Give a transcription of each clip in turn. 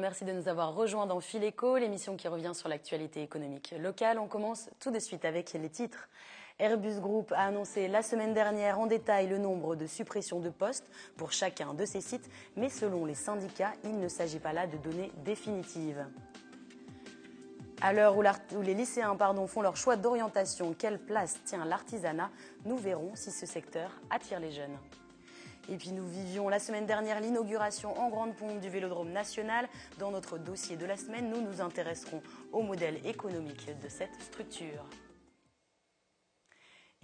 merci de nous avoir rejoints dans Fil Éco, l'émission qui revient sur l'actualité économique locale. On commence tout de suite avec les titres. Airbus Group a annoncé la semaine dernière en détail le nombre de suppressions de postes pour chacun de ses sites, mais selon les syndicats, il ne s'agit pas là de données définitives. À l'heure où les lycéens font leur choix d'orientation, quelle place tient l'artisanat? Nous verrons si ce secteur attire les jeunes. Et puis nous vivions la semaine dernière l'inauguration en grande pompe du Vélodrome national. Dans notre dossier de la semaine, nous nous intéresserons au modèle économique de cette structure.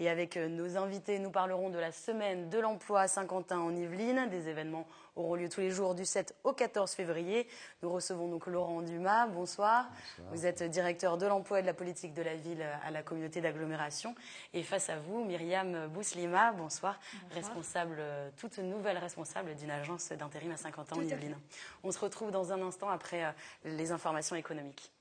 Et avec nos invités, nous parlerons de la semaine de l'emploi à Saint-Quentin en Yvelines. Des événements auront lieu tous les jours du 7 au 14 février. Nous recevons donc Laurent Dumas. Bonsoir. Bonsoir. Vous êtes directeur de l'emploi et de la politique de la ville à la communauté d'agglomération. Et face à vous, Myriam Bouslima. Bonsoir. Responsable, toute nouvelle responsable d'une agence d'intérim à Saint-Quentin en Yvelines. On se retrouve dans un instant après les informations économiques.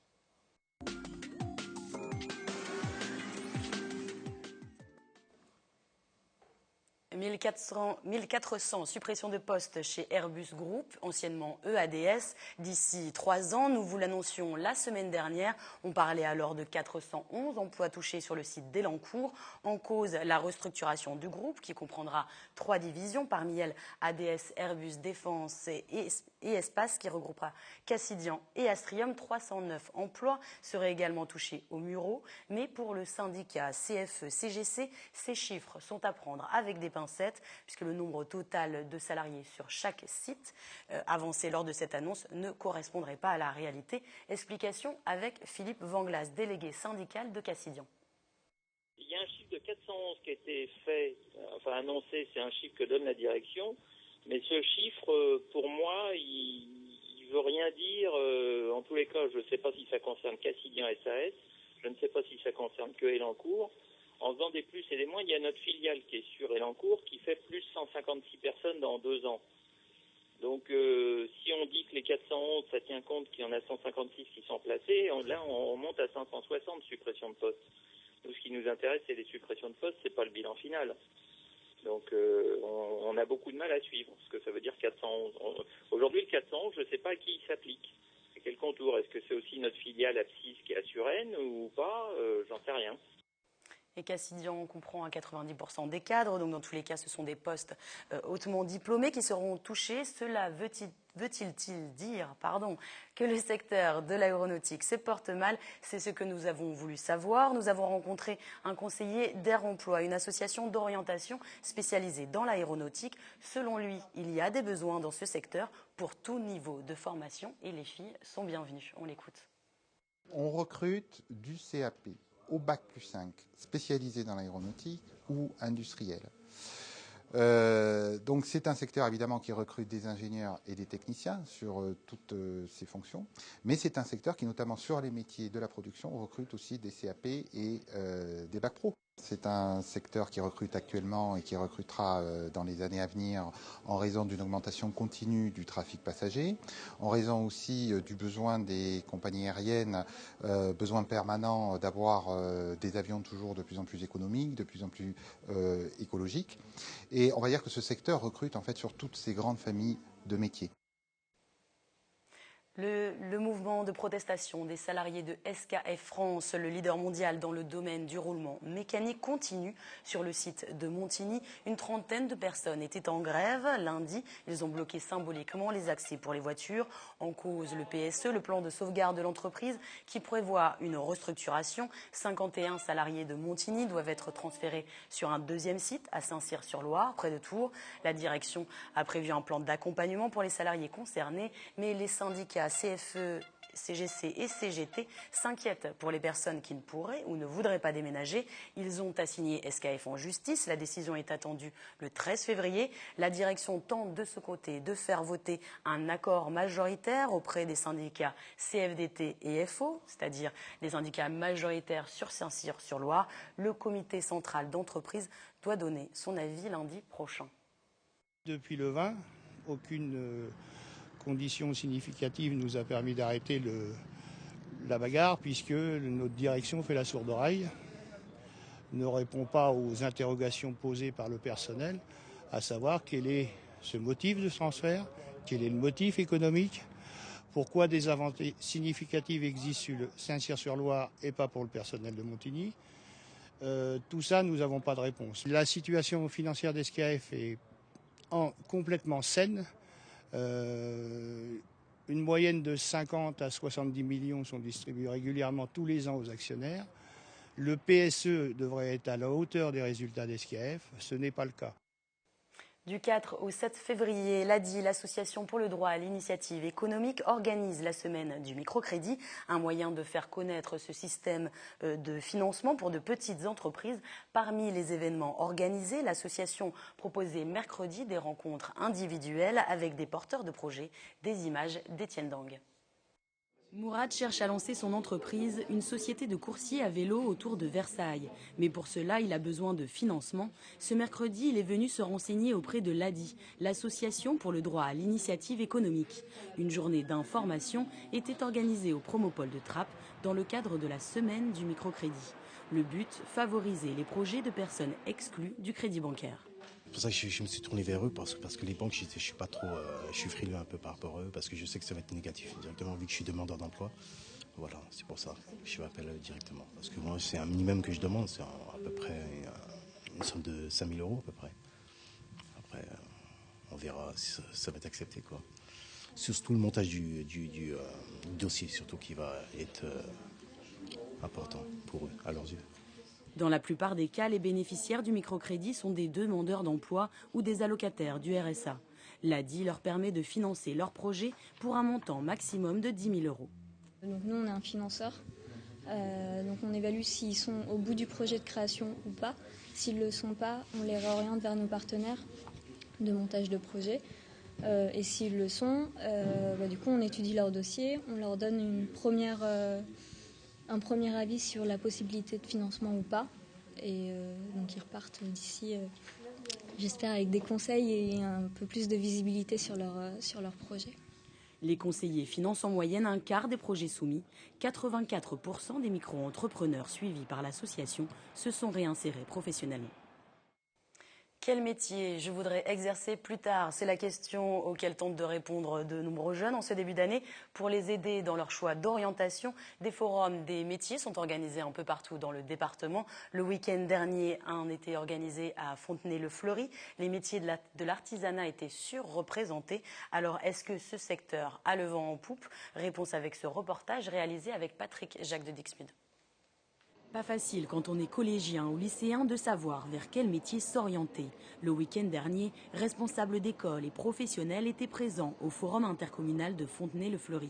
1400 suppressions de postes chez Airbus Group, anciennement EADS, d'ici 3 ans. Nous vous l'annoncions la semaine dernière. On parlait alors de 411 emplois touchés sur le site d'Elancourt. En cause, la restructuration du groupe qui comprendra 3 divisions, parmi elles ADS, Airbus Défense et Espace qui regroupera Cassidian et Astrium. 309 emplois seraient également touchés aux Mureaux. Mais pour le syndicat CFE-CGC, ces chiffres sont à prendre avec des pincettes, puisque le nombre total de salariés sur chaque site avancé lors de cette annonce ne correspondrait pas à la réalité. Explication avec Philippe Vanglas, délégué syndical de Cassidian. Il y a un chiffre de 411 qui a été annoncé, c'est un chiffre que donne la direction, mais ce chiffre, pour moi, il veut rien dire. En tous les cas, je ne sais pas si ça concerne Cassidian SAS, je ne sais pas si ça concerne que Elancourt. En faisant des plus et des moins, il y a notre filiale qui est sur Elancourt qui fait plus 156 personnes dans 2 ans. Donc si on dit que les 411, ça tient compte qu'il y en a 156 qui sont placés, là on monte à 560 suppressions de postes. Nous, ce qui nous intéresse, c'est les suppressions de postes, c'est pas le bilan final. Donc on a beaucoup de mal à suivre, ce que ça veut dire 411. Aujourd'hui, le 411, je ne sais pas à qui il s'applique. C'est quel contour? Est-ce que c'est aussi notre filiale Apsis qui est à Suresnes ou pas? J'en sais rien. Et Cassidian comprend à 90% des cadres, donc dans tous les cas, ce sont des postes hautement diplômés qui seront touchés. Cela veut-il dire que le secteur de l'aéronautique se porte mal? C'est ce que nous avons voulu savoir. Nous avons rencontré un conseiller d'Air Emploi, une association d'orientation spécialisée dans l'aéronautique. Selon lui, il y a des besoins dans ce secteur pour tout niveau de formation et les filles sont bienvenues. On l'écoute. On recrute du CAP au bac +5, spécialisé dans l'aéronautique ou industriel. Donc c'est un secteur évidemment qui recrute des ingénieurs et des techniciens sur toutes ces fonctions, mais c'est un secteur qui notamment sur les métiers de la production recrute aussi des CAP et des bacs pro. C'est un secteur qui recrute actuellement et qui recrutera dans les années à venir en raison d'une augmentation continue du trafic passager, en raison aussi du besoin des compagnies aériennes, besoin permanent d'avoir des avions toujours de plus en plus économiques, de plus en plus écologiques. Et on va dire que ce secteur recrute en fait sur toutes ces grandes familles de métiers. Le mouvement de protestation des salariés de SKF France, le leader mondial dans le domaine du roulement mécanique, continue sur le site de Montigny. Une trentaine de personnes étaient en grève lundi. Ils ont bloqué symboliquement les accès pour les voitures. En cause, le PSE, le plan de sauvegarde de l'entreprise, qui prévoit une restructuration. 51 salariés de Montigny doivent être transférés sur un deuxième site à Saint-Cyr-sur-Loire, près de Tours. La direction a prévu un plan d'accompagnement pour les salariés concernés, mais les syndicats CFE, CGC et CGT s'inquiètent pour les personnes qui ne pourraient ou ne voudraient pas déménager. Ils ont assigné SKF en justice. La décision est attendue le 13 février. La direction tente de ce côté de faire voter un accord majoritaire auprès des syndicats CFDT et FO, c'est-à-dire les syndicats majoritaires sur Saint-Cyr-sur-Loire. Le comité central d'entreprise doit donner son avis lundi prochain. Depuis le 20, aucune condition significative nous a permis d'arrêter la bagarre, puisque notre direction fait la sourde oreille, ne répond pas aux interrogations posées par le personnel, à savoir quel est ce motif de transfert, quel est le motif économique, Pourquoi des avancées significatives existent sur le Saint-Cyr-sur-Loire et pas pour le personnel de Montigny? Tout ça, nous n'avons pas de réponse. La situation financière d'SKF est complètement saine. Une moyenne de 50 à 70 millions sont distribués régulièrement tous les ans aux actionnaires. Le PSE devrait être à la hauteur des résultats d'SKF. Ce n'est pas le cas. Du 4 au 7 février, l'ADI, l'Association pour le droit à l'initiative économique, organise la semaine du microcrédit, un moyen de faire connaître ce système de financement pour de petites entreprises. Parmi les événements organisés, l'association proposait mercredi des rencontres individuelles avec des porteurs de projets, des images d'Étienne Dang. Mourad cherche à lancer son entreprise, une société de coursiers à vélo autour de Versailles. Mais pour cela, il a besoin de financement. Ce mercredi, il est venu se renseigner auprès de l'ADI, l'Association pour le droit à l'initiative économique. Une journée d'information était organisée au Promopole de Trappes dans le cadre de la semaine du microcrédit. Le but, favoriser les projets de personnes exclues du crédit bancaire. C'est pour ça que je me suis tourné vers eux parce que les banques, je suis pas trop, je suis frileux un peu par rapport à eux parce que je sais que ça va être négatif directement vu que je suis demandeur d'emploi. Voilà, c'est pour ça que je fais appel à eux directement. Parce que moi, c'est un minimum que je demande, c'est à peu près une somme de 5 000 € à peu près. Après, on verra si ça va être accepté, quoi. Surtout le montage du dossier, surtout qui va être important pour eux, à leurs yeux. Dans la plupart des cas, les bénéficiaires du microcrédit sont des demandeurs d'emploi ou des allocataires du RSA. L'ADI leur permet de financer leurs projets pour un montant maximum de 10 000 €. Donc nous, on est un financeur. Donc on évalue s'ils sont au bout du projet de création ou pas. S'ils ne le sont pas, on les réoriente vers nos partenaires de montage de projet. Et s'ils le sont, du coup, on étudie leur dossier, on leur donne un premier avis sur la possibilité de financement ou pas. Et donc ils repartent d'ici, j'espère, avec des conseils et un peu plus de visibilité sur leur projet. Les conseillers financent en moyenne un quart des projets soumis. 84% des micro-entrepreneurs suivis par l'association se sont réinsérés professionnellement. Quel métier je voudrais exercer plus tard? C'est la question auquel tentent de répondre de nombreux jeunes en ce début d'année. Pour les aider dans leur choix d'orientation, des forums des métiers sont organisés un peu partout dans le département. Le week-end dernier, un était organisé à Fontenay-le-Fleury. Les métiers de l'artisanat étaient surreprésentés. Alors, est-ce que ce secteur a le vent en poupe? Réponse avec ce reportage réalisé avec Patrick Jacques de Dixmude. Pas facile quand on est collégien ou lycéen de savoir vers quel métier s'orienter. Le week-end dernier, responsables d'écoles et professionnels étaient présents au forum intercommunal de Fontenay-le-Fleury.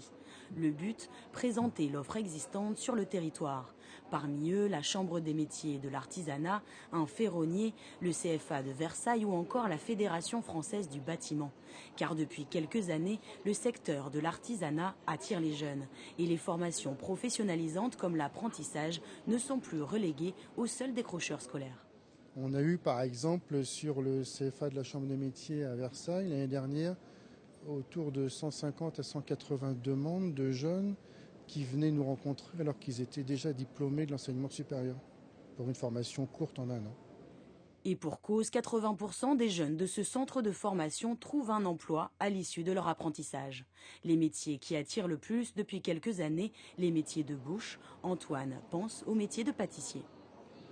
Le but, présenter l'offre existante sur le territoire. Parmi eux, la Chambre des métiers de l'artisanat, un ferronnier, le CFA de Versailles ou encore la Fédération française du bâtiment. Car depuis quelques années, le secteur de l'artisanat attire les jeunes et les formations professionnalisantes comme l'apprentissage ne sont plus reléguées aux seuls décrocheurs scolaires. On a eu par exemple sur le CFA de la Chambre des métiers à Versailles l'année dernière autour de 150 à 180 demandes de jeunes qui venaient nous rencontrer alors qu'ils étaient déjà diplômés de l'enseignement supérieur pour une formation courte en un an. Et pour cause, 80% des jeunes de ce centre de formation trouvent un emploi à l'issue de leur apprentissage. Les métiers qui attirent le plus depuis quelques années, les métiers de bouche. Antoine pense au métier de pâtissier.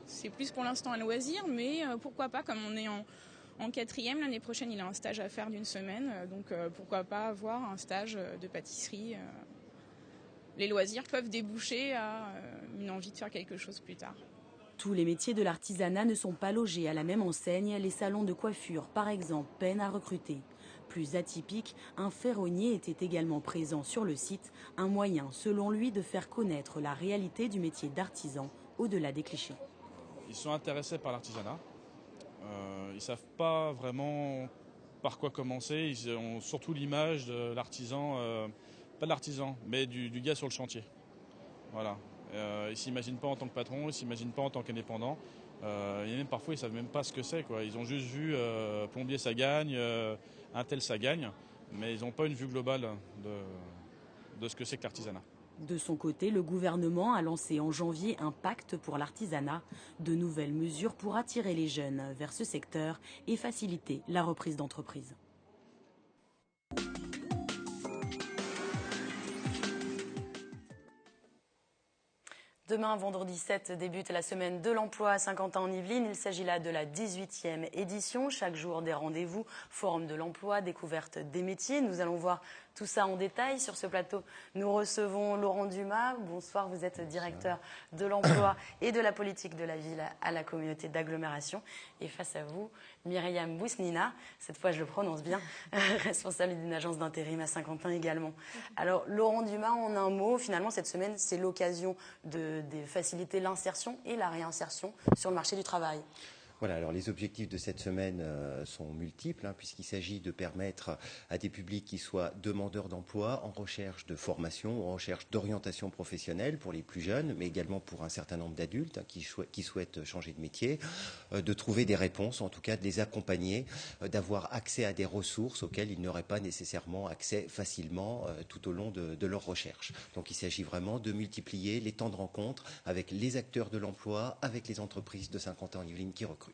C'est plus pour l'instant un loisir, mais pourquoi pas, comme on est en quatrième, l'année prochaine il a un stage à faire d'une semaine, donc pourquoi pas avoir un stage de pâtisserie. Les loisirs peuvent déboucher à une envie de faire quelque chose plus tard. Tous les métiers de l'artisanat ne sont pas logés à la même enseigne. Les salons de coiffure, par exemple, peinent à recruter. Plus atypique, un ferronnier était également présent sur le site, un moyen, selon lui, de faire connaître la réalité du métier d'artisan au-delà des clichés. Ils sont intéressés par l'artisanat. Ils ne savent pas vraiment par quoi commencer. Ils ont surtout l'image de l'artisan, pas de l'artisan, mais du gars sur le chantier. Voilà. Ils ne s'imaginent pas en tant que patron, ils ne s'imaginent pas en tant qu'indépendant. Et même parfois, ils ne savent même pas ce que c'est, quoi. Ils ont juste vu plombier, ça gagne, un tel, ça gagne. Mais ils n'ont pas une vue globale de ce que c'est que l'artisanat. De son côté, le gouvernement a lancé en janvier un pacte pour l'artisanat, de nouvelles mesures pour attirer les jeunes vers ce secteur et faciliter la reprise d'entreprise. Demain, vendredi 7, débute la semaine de l'emploi à Saint-Quentin-en-Yvelines. Il s'agit là de la 18e édition. Chaque jour, des rendez-vous, forum de l'emploi, découverte des métiers. Nous allons voir tout ça en détail. Sur ce plateau, nous recevons Laurent Dumas. Bonsoir, vous êtes directeur de l'emploi et de la politique de la ville à la communauté d'agglomération. Et face à vous, Myriam Bousnina, cette fois je le prononce bien, responsable d'une agence d'intérim à Saint-Quentin également. Alors, Laurent Dumas, en un mot, finalement, cette semaine, c'est l'occasion de faciliter l'insertion et la réinsertion sur le marché du travail. Voilà, alors les objectifs de cette semaine sont multiples, puisqu'il s'agit de permettre à des publics qui soient demandeurs d'emploi, en recherche de formation, en recherche d'orientation professionnelle pour les plus jeunes, mais également pour un certain nombre d'adultes qui souhaitent changer de métier, de trouver des réponses, en tout cas de les accompagner, d'avoir accès à des ressources auxquelles ils n'auraient pas nécessairement accès facilement tout au long de leur recherche. Donc il s'agit vraiment de multiplier les temps de rencontre avec les acteurs de l'emploi, avec les entreprises de Saint-Quentin-en-Yvelines qui recrutent.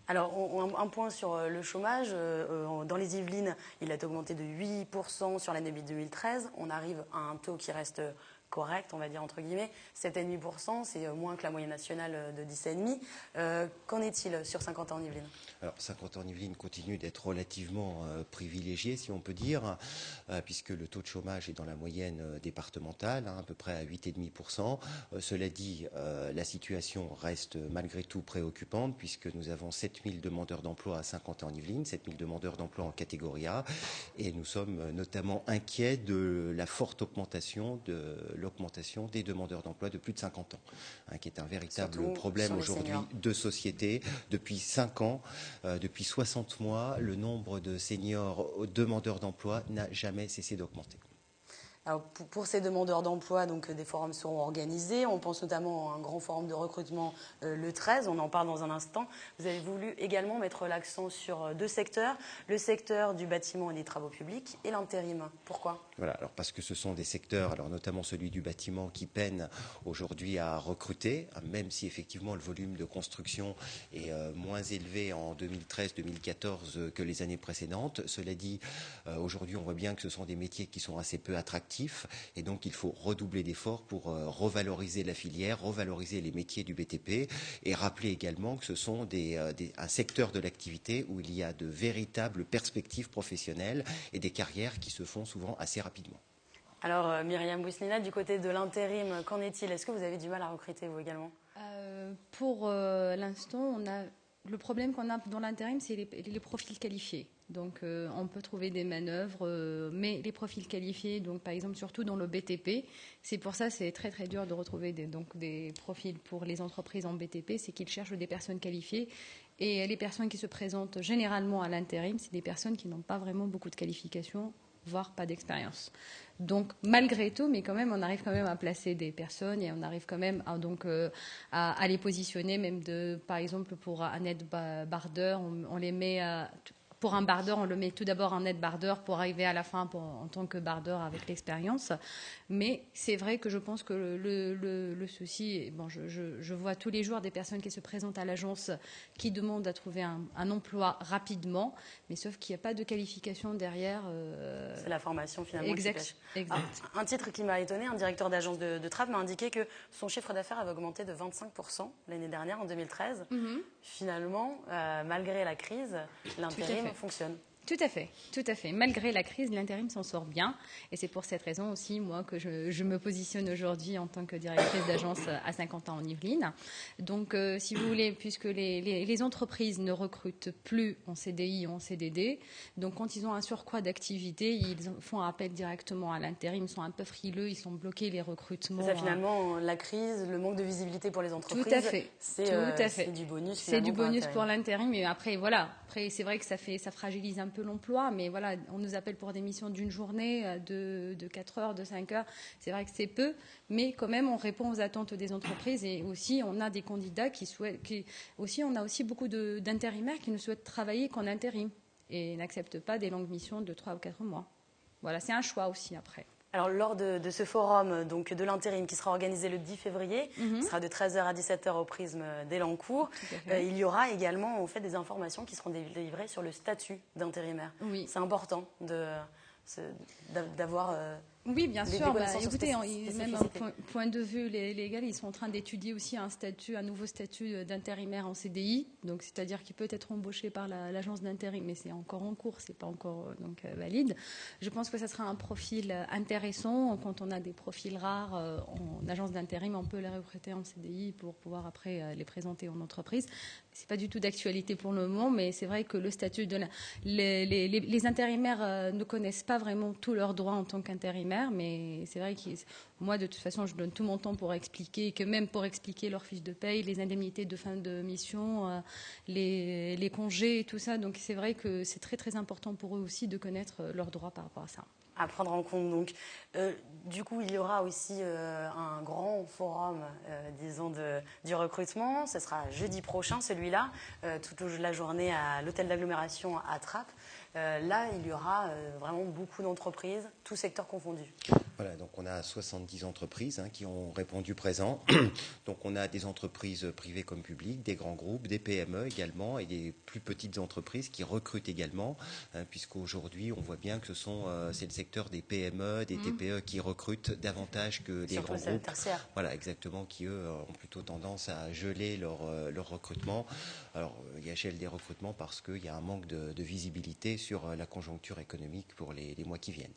Alors, un point sur le chômage. Dans les Yvelines, il a augmenté de 8% sur l'année 2013. On arrive à un taux qui reste correct, on va dire entre guillemets. 7,5%, c'est moins que la moyenne nationale de 10,5%. Qu'en est-il sur Saint-Quentin-en-Yvelines ? Alors, Saint-Quentin-en-Yvelines continue d'être relativement privilégié, si on peut dire, puisque le taux de chômage est dans la moyenne départementale, à peu près à 8,5%. Cela dit, la situation reste malgré tout préoccupante, puisque nous avons 7000 demandeurs d'emploi à Saint-Quentin-en-Yvelines, 7000 demandeurs d'emploi en catégorie A, et nous sommes notamment inquiets de la forte augmentation des demandeurs d'emploi de plus de 50 ans, qui est un véritable surtout problème aujourd'hui de société. Depuis 5 ans, depuis 60 mois, le nombre de seniors demandeurs d'emploi n'a jamais cessé d'augmenter. Alors, pour ces demandeurs d'emploi, donc, des forums seront organisés. On pense notamment à un grand forum de recrutement le 13. On en parle dans un instant. Vous avez voulu également mettre l'accent sur 2 secteurs. Le secteur du bâtiment et des travaux publics et l'intérim. Pourquoi ? Voilà, alors parce que ce sont des secteurs, alors notamment celui du bâtiment, qui peine aujourd'hui à recruter, même si effectivement le volume de construction est moins élevé en 2013-2014 que les années précédentes. Cela dit, aujourd'hui on voit bien que ce sont des métiers qui sont assez peu attractifs et donc il faut redoubler d'efforts pour revaloriser la filière, revaloriser les métiers du BTP et rappeler également que ce sont un secteur de l'activité où il y a de véritables perspectives professionnelles et des carrières qui se font souvent assez rapidement. Alors, Myriam Bousnina, du côté de l'intérim, qu'en est-il ? Est-ce que vous avez du mal à recruter, vous également ? Pour l'instant, le problème qu'on a dans l'intérim, c'est les profils qualifiés. Donc, on peut trouver des manœuvres, mais les profils qualifiés, donc par exemple, surtout dans le BTP, c'est pour ça c'est très très dur de retrouver des profils pour les entreprises en BTP, c'est qu'ils cherchent des personnes qualifiées. Et les personnes qui se présentent généralement à l'intérim, c'est des personnes qui n'ont pas vraiment beaucoup de qualifications, voire pas d'expérience. Donc, malgré tout, mais quand même, on arrive quand même à placer des personnes et on arrive quand même à les positionner, même par exemple, pour un aide-bardeur, on les met pour un bardeur, on le met tout d'abord en aide-bardeur pour arriver à la fin en tant que bardeur avec l'expérience. Mais c'est vrai que je pense que le souci, je vois tous les jours des personnes qui se présentent à l'agence qui demandent à trouver un emploi rapidement, mais sauf qu'il n'y a pas de qualification derrière. C'est la formation finalement. Exact. Un titre qui m'a étonné, un directeur d'agence de Trappes m'a indiqué que son chiffre d'affaires avait augmenté de 25% l'année dernière, en 2013. Finalement, malgré la crise, l'intérim fonctionne. Tout à fait. Malgré la crise, l'intérim s'en sort bien. Et c'est pour cette raison aussi, moi, que je me positionne aujourd'hui en tant que directrice d'agence à Saint-Quentin-en-Yvelines. Donc, si vous voulez, puisque les entreprises ne recrutent plus en CDI ou en CDD, donc quand ils ont un surcroît d'activité, ils font appel directement à l'intérim. Ils sont un peu frileux, ils sont bloqués, les recrutements. C'est ça, finalement, la crise, le manque de visibilité pour les entreprises. Tout à fait. C'est du bonus. C'est du bonus pour l'intérim. Mais après, voilà. Après, c'est vrai que ça fragilise un peu l'emploi, mais voilà, on nous appelle pour des missions d'une journée, de 4 heures, de 5 heures. C'est vrai que c'est peu, mais quand même, on répond aux attentes des entreprises et aussi, on a des candidats on a aussi beaucoup d'intérimaires qui ne souhaitent travailler qu'en intérim et n'acceptent pas des longues missions de 3 ou 4 mois. Voilà, c'est un choix aussi après. Alors, lors de ce forum donc, de l'intérim qui sera organisé le 10 février, ce sera de 13h à 17h au prisme d'Elancourt, il y aura également en fait, des informations qui seront délivrées sur le statut d'intérimaire. Oui. C'est important d'avoir Oui, bien des sûr. connaissances sur Écoutez, spécificités. même un point de vue légal, ils sont en train d'étudier aussi un nouveau statut d'intérimaire en CDI. Donc, c'est-à-dire qu'il peut être embauché par l'agence d'intérim, mais c'est encore en cours, c'est pas encore valide. Je pense que ça sera un profil intéressant. Quand on a des profils rares en agence d'intérim, on peut les recruter en CDI pour pouvoir après les présenter en entreprise. C'est pas du tout d'actualité pour le moment, mais c'est vrai que le statut de les intérimaires ne connaissent pas vraiment tous leurs droits en tant qu'intérimaires. Mais c'est vrai que moi, de toute façon, je donne tout mon temps pour expliquer, que même pour expliquer leur fiche de paye, les indemnités de fin de mission, les congés et tout ça. Donc c'est vrai que c'est très très important pour eux aussi de connaître leurs droits par rapport à ça. À prendre en compte. Donc, du coup, il y aura aussi un grand forum, disons, du recrutement. Ce sera jeudi prochain, celui-là, toute la journée à l'hôtel d'agglomération à Trappes. Là, il y aura vraiment beaucoup d'entreprises, tous secteurs confondus. Voilà, donc on a 70 entreprises qui ont répondu présent. Donc on a des entreprises privées comme publiques, des grands groupes, des PME également et des plus petites entreprises qui recrutent également, puisqu'aujourd'hui on voit bien que c'est le secteur des PME, des TPE qui recrutent davantage que les grands groupes. Tertiaire. Voilà, exactement, qui eux ont plutôt tendance à geler leur recrutement. Alors il y a gel des recrutements parce qu'il y a un manque de visibilité sur la conjoncture économique pour les mois qui viennent.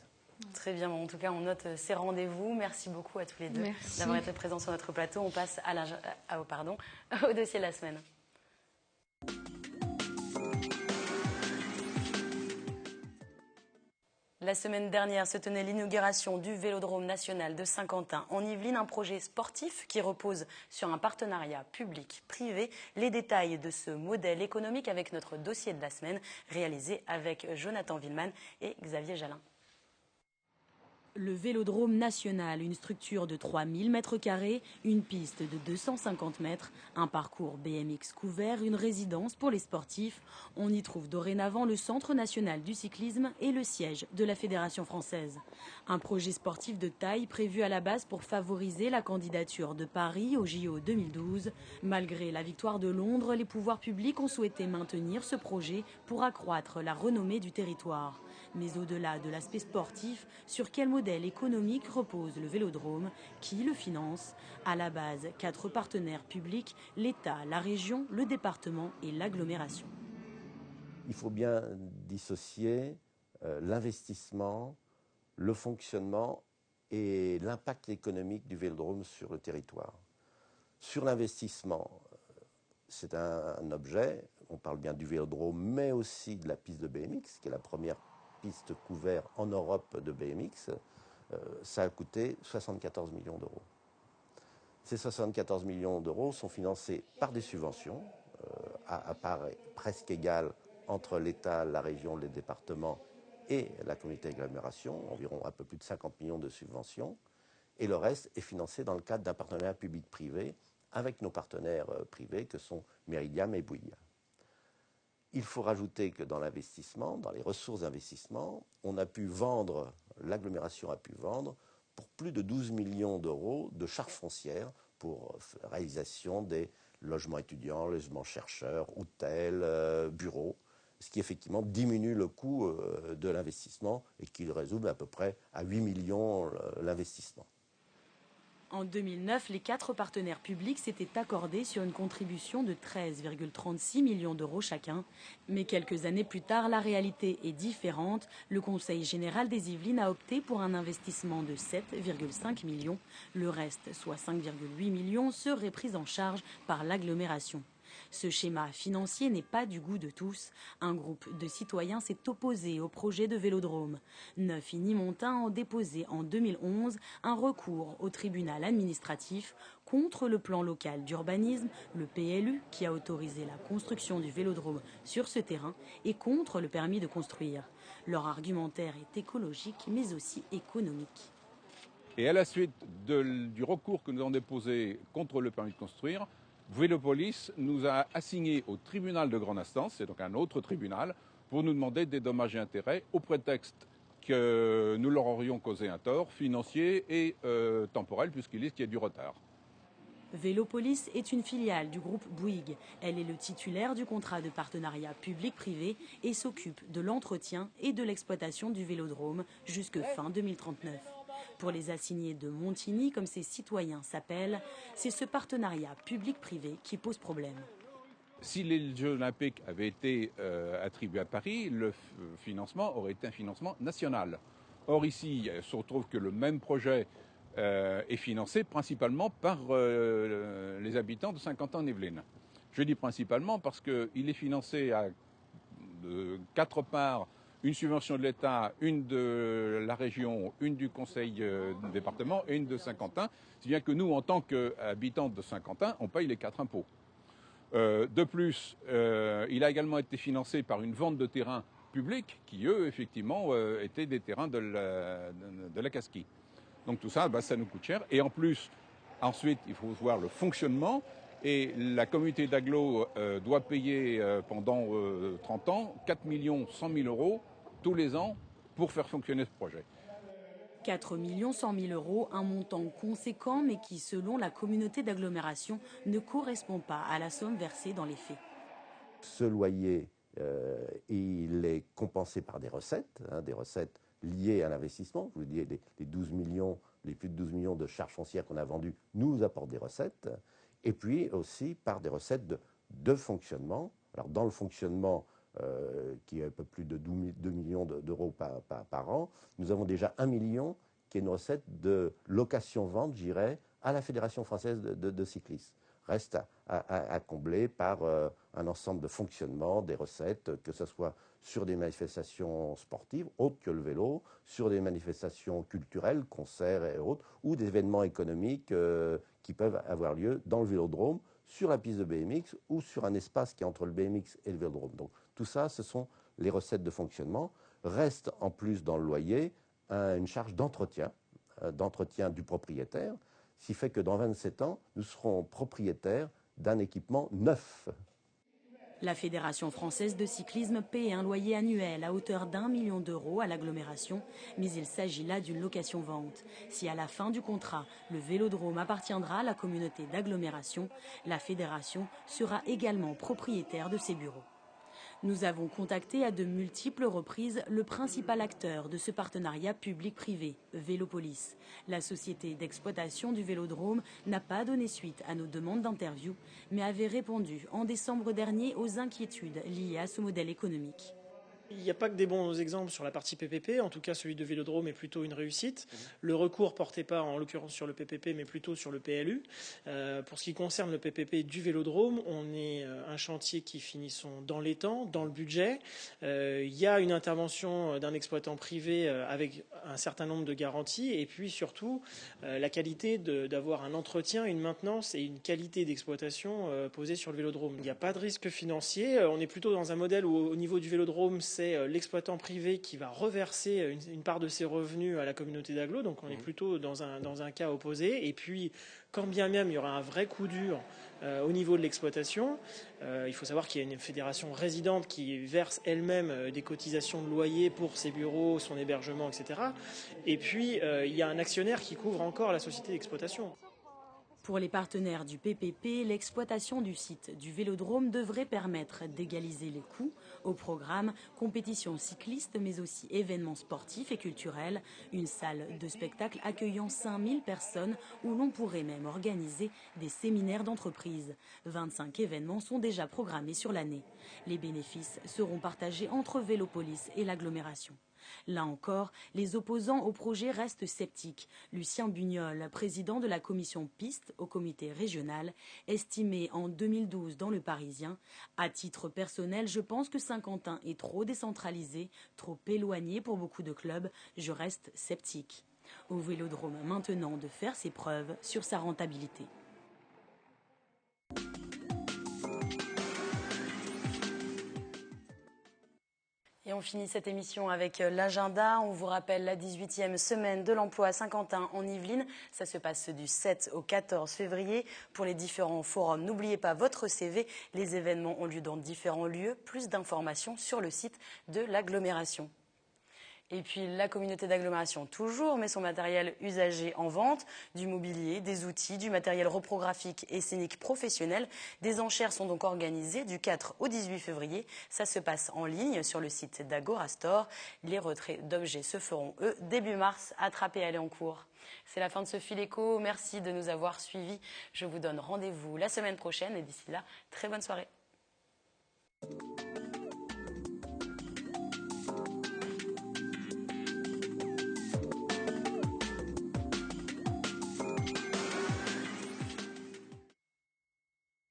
Très bien, en tout cas on note ces rendez-vous. Merci beaucoup à tous les deux d'avoir été présents sur notre plateau. On passe au dossier de la semaine. La semaine dernière se tenait l'inauguration du Vélodrome national de Saint-Quentin en Yvelines, un projet sportif qui repose sur un partenariat public-privé. Les détails de ce modèle économique avec notre dossier de la semaine réalisé avec Jonathan Villeman et Xavier Jalin. Le Vélodrome national, une structure de 3000 m², une piste de 250 mètres, un parcours BMX couvert, une résidence pour les sportifs. On y trouve dorénavant le Centre national du cyclisme et le siège de la Fédération française. Un projet sportif de taille prévu à la base pour favoriser la candidature de Paris au JO 2012. Malgré la victoire de Londres, les pouvoirs publics ont souhaité maintenir ce projet pour accroître la renommée du territoire. Mais au-delà de l'aspect sportif, sur quel modèle économique repose le Vélodrome? Qui le finance? À la base, 4 partenaires publics, l'État, la région, le département et l'agglomération. Il faut bien dissocier l'investissement, le fonctionnement et l'impact économique du Vélodrome sur le territoire. Sur l'investissement, c'est un objet, on parle bien du Vélodrome, mais aussi de la piste de BMX, qui est la première piste couverte en Europe de BMX, ça a coûté 74 millions d'euros. Ces 74 millions d'euros sont financés par des subventions, à part presque égale entre l'État, la région, les départements et la communauté d'agglomération, environ un peu plus de 50 millions de subventions, et le reste est financé dans le cadre d'un partenariat public-privé avec nos partenaires privés que sont Meridiam et Bouygues. Il faut rajouter que dans l'investissement, dans les ressources d'investissement, l'agglomération a pu vendre pour plus de 12 millions d'euros de charges foncières pour la réalisation des logements étudiants, logements chercheurs, hôtels, bureaux, ce qui effectivement diminue le coût de l'investissement et qui résout à peu près à 8 millions l'investissement. En 2009, les 4 partenaires publics s'étaient accordés sur une contribution de 13,36 millions d'euros chacun. Mais quelques années plus tard, la réalité est différente. Le Conseil général des Yvelines a opté pour un investissement de 7,5 millions. Le reste, soit 5,8 millions, serait pris en charge par l'agglomération. Ce schéma financier n'est pas du goût de tous. Un groupe de citoyens s'est opposé au projet de Vélodrome. 9 Inimontains ont déposé en 2011 un recours au tribunal administratif contre le plan local d'urbanisme, le PLU, qui a autorisé la construction du Vélodrome sur ce terrain, et contre le permis de construire. Leur argumentaire est écologique, mais aussi économique. Et à la suite du recours que nous avons déposé contre le permis de construire, Vélopolis nous a assigné au tribunal de grande instance, c'est donc un autre tribunal, pour nous demander des dommages et intérêts au prétexte que nous leur aurions causé un tort financier et temporel, puisqu'ils disent qu'il y a du retard. Vélopolis est une filiale du groupe Bouygues. Elle est le titulaire du contrat de partenariat public-privé et s'occupe de l'entretien et de l'exploitation du Vélodrome jusque fin 2039. Pour les assignés de Montigny, comme ces citoyens s'appellent, c'est ce partenariat public-privé qui pose problème. Si les Jeux Olympiques avaient été attribués à Paris, le financement aurait été un financement national. Or ici, il se retrouve que le même projet est financé principalement par les habitants de Saint-Quentin-en-Yvelines. Je dis principalement parce qu'il est financé à 4 parts, une subvention de l'État, une de la région, une du conseil département et une de Saint-Quentin, si bien que nous, en tant qu'habitants de Saint-Quentin, on paye les 4 impôts. De plus, il a également été financé par une vente de terrains publics qui, eux, effectivement, étaient des terrains de la Casquie. Donc tout ça, ça nous coûte cher. Et en plus, ensuite, il faut voir le fonctionnement. Et la communauté d'agglo doit payer pendant 30 ans 4 100 000 euros tous les ans pour faire fonctionner ce projet. 4 100 000 euros, un montant conséquent, mais qui, selon la communauté d'agglomération, ne correspond pas à la somme versée dans les faits. Ce loyer, il est compensé par des recettes liées à l'investissement. Je vous dis, les 12 millions, les plus de 12 millions de charges foncières qu'on a vendues nous apportent des recettes. Et puis aussi par des recettes de fonctionnement. Alors dans le fonctionnement, qui est un peu plus de 2 millions d'euros par an, nous avons déjà 1 million qui est une recette de location-vente, j'irais, à la Fédération française de cyclisme. Reste à combler par un ensemble de fonctionnement, des recettes, que ce soit sur des manifestations sportives, autres que le vélo, sur des manifestations culturelles, concerts et autres, ou des événements économiques qui peuvent avoir lieu dans le vélodrome, sur la piste de BMX ou sur un espace qui est entre le BMX et le vélodrome. Donc tout ça, ce sont les recettes de fonctionnement. Reste en plus dans le loyer une charge d'entretien du propriétaire, ce qui fait que dans 27 ans, nous serons propriétaires d'un équipement neuf. La Fédération française de cyclisme paie un loyer annuel à hauteur d'1 million d'euros à l'agglomération, mais il s'agit là d'une location-vente. Si à la fin du contrat, le vélodrome appartiendra à la communauté d'agglomération, la Fédération sera également propriétaire de ses bureaux. Nous avons contacté à de multiples reprises le principal acteur de ce partenariat public-privé, Vélopolis. La société d'exploitation du vélodrome n'a pas donné suite à nos demandes d'interview, mais avait répondu en décembre dernier aux inquiétudes liées à ce modèle économique. Il n'y a pas que des bons exemples sur la partie PPP, en tout cas celui de Vélodrome est plutôt une réussite. Le recours portait pas en l'occurrence sur le PPP mais plutôt sur le PLU. Pour ce qui concerne le PPP du Vélodrome, on est un chantier qui finissons dans les temps, dans le budget. Il y a une intervention d'un exploitant privé avec un certain nombre de garanties et puis surtout la qualité d'avoir un entretien, une maintenance et une qualité d'exploitation posée sur le Vélodrome. Il n'y a pas de risque financier, on est plutôt dans un modèle où au niveau du Vélodrome, c'est l'exploitant privé qui va reverser une part de ses revenus à la communauté d'agglo, donc on est plutôt dans un cas opposé. Et puis, quand bien même il y aura un vrai coup dur au niveau de l'exploitation, il faut savoir qu'il y a une fédération résidente qui verse elle-même des cotisations de loyer pour ses bureaux, son hébergement, etc. Et puis, il y a un actionnaire qui couvre encore la société d'exploitation. Pour les partenaires du PPP, l'exploitation du site du Vélodrome devrait permettre d'égaliser les coûts au programme compétitions cyclistes mais aussi événements sportifs et culturels, une salle de spectacle accueillant 5000 personnes où l'on pourrait même organiser des séminaires d'entreprise. 25 événements sont déjà programmés sur l'année. Les bénéfices seront partagés entre Vélopolis et l'agglomération. Là encore, les opposants au projet restent sceptiques. Lucien Bugnol, président de la commission piste au comité régional, estimait en 2012 dans Le Parisien « À titre personnel, je pense que Saint-Quentin est trop décentralisé, trop éloigné pour beaucoup de clubs. Je reste sceptique. » Au Vélodrome maintenant de faire ses preuves sur sa rentabilité. Et on finit cette émission avec l'agenda. On vous rappelle la 18e semaine de l'emploi à Saint-Quentin en Yvelines. Ça se passe du 7 au 14 février. Pour les différents forums, n'oubliez pas votre CV. Les événements ont lieu dans différents lieux. Plus d'informations sur le site de l'agglomération. Et puis la communauté d'agglomération toujours met son matériel usagé en vente, du mobilier, des outils, du matériel reprographique et scénique professionnel. Des enchères sont donc organisées du 4 au 18 février. Ça se passe en ligne sur le site d'Agorastore. Les retraits d'objets se feront, eux, début mars, attrapés à Léoncourt. C'est la fin de ce fil éco. Merci de nous avoir suivis. Je vous donne rendez-vous la semaine prochaine et d'ici là, très bonne soirée.